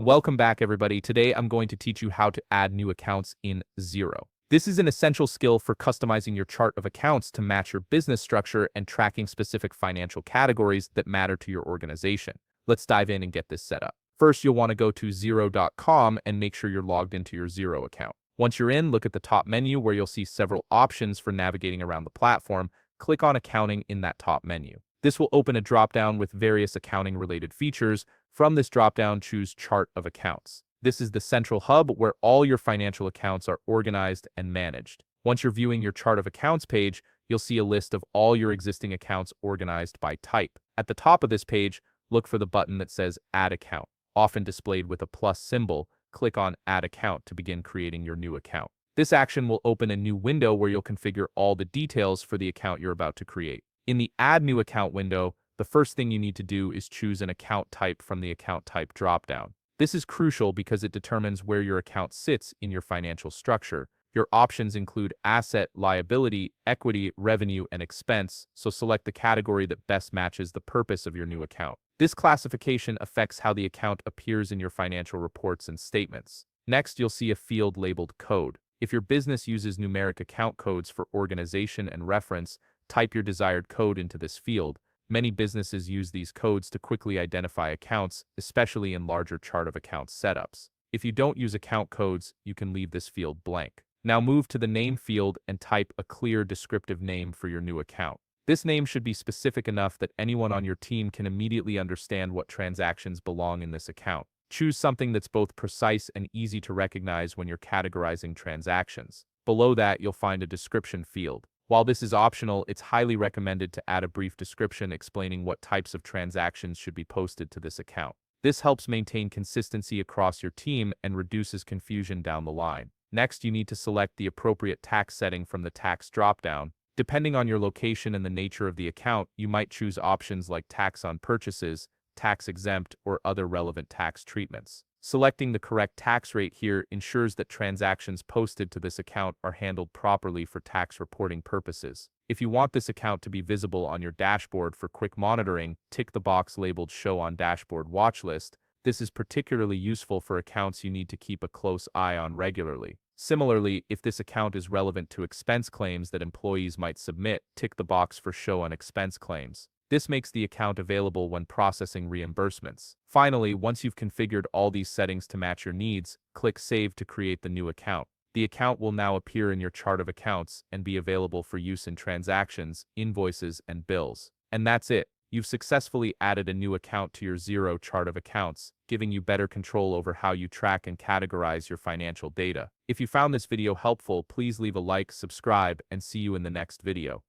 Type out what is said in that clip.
Welcome back, everybody. Today, I'm going to teach you how to add new accounts in Xero. This is an essential skill for customizing your chart of accounts to match your business structure and tracking specific financial categories that matter to your organization. Let's dive in and get this set up. First, you'll want to go to Xero.com and make sure you're logged into your Xero account. Once you're in, look at the top menu where you'll see several options for navigating around the platform. Click on Accounting in that top menu. This will open a dropdown with various accounting-related features. From this dropdown, choose Chart of Accounts. This is the central hub where all your financial accounts are organized and managed. Once you're viewing your Chart of Accounts page, you'll see a list of all your existing accounts organized by type. At the top of this page, look for the button that says Add Account. Often displayed with a plus symbol, click on Add Account to begin creating your new account. This action will open a new window where you'll configure all the details for the account you're about to create. In the Add New Account window, the first thing you need to do is choose an account type from the Account Type dropdown. This is crucial because it determines where your account sits in your financial structure. Your options include asset, liability, equity, revenue, and expense, so select the category that best matches the purpose of your new account. This classification affects how the account appears in your financial reports and statements. Next, you'll see a field labeled Code. If your business uses numeric account codes for organization and reference, type your desired code into this field. Many businesses use these codes to quickly identify accounts, especially in larger chart of accounts setups. If you don't use account codes, you can leave this field blank. Now move to the Name field and type a clear descriptive name for your new account. This name should be specific enough that anyone on your team can immediately understand what transactions belong in this account. Choose something that's both precise and easy to recognize when you're categorizing transactions. Below that, you'll find a description field. While this is optional, it's highly recommended to add a brief description explaining what types of transactions should be posted to this account. This helps maintain consistency across your team and reduces confusion down the line. Next, you need to select the appropriate tax setting from the tax dropdown. Depending on your location and the nature of the account, you might choose options like tax on purchases, tax exempt, or other relevant tax treatments. Selecting the correct tax rate here ensures that transactions posted to this account are handled properly for tax reporting purposes. If you want this account to be visible on your dashboard for quick monitoring, tick the box labeled Show on Dashboard Watch List. This is particularly useful for accounts you need to keep a close eye on regularly. Similarly, if this account is relevant to expense claims that employees might submit, tick the box for Show on Expense Claims. This makes the account available when processing reimbursements. Finally, once you've configured all these settings to match your needs, click Save to create the new account. The account will now appear in your chart of accounts and be available for use in transactions, invoices, and bills. And that's it. You've successfully added a new account to your Xero chart of accounts, giving you better control over how you track and categorize your financial data. If you found this video helpful, please leave a like, subscribe, and see you in the next video.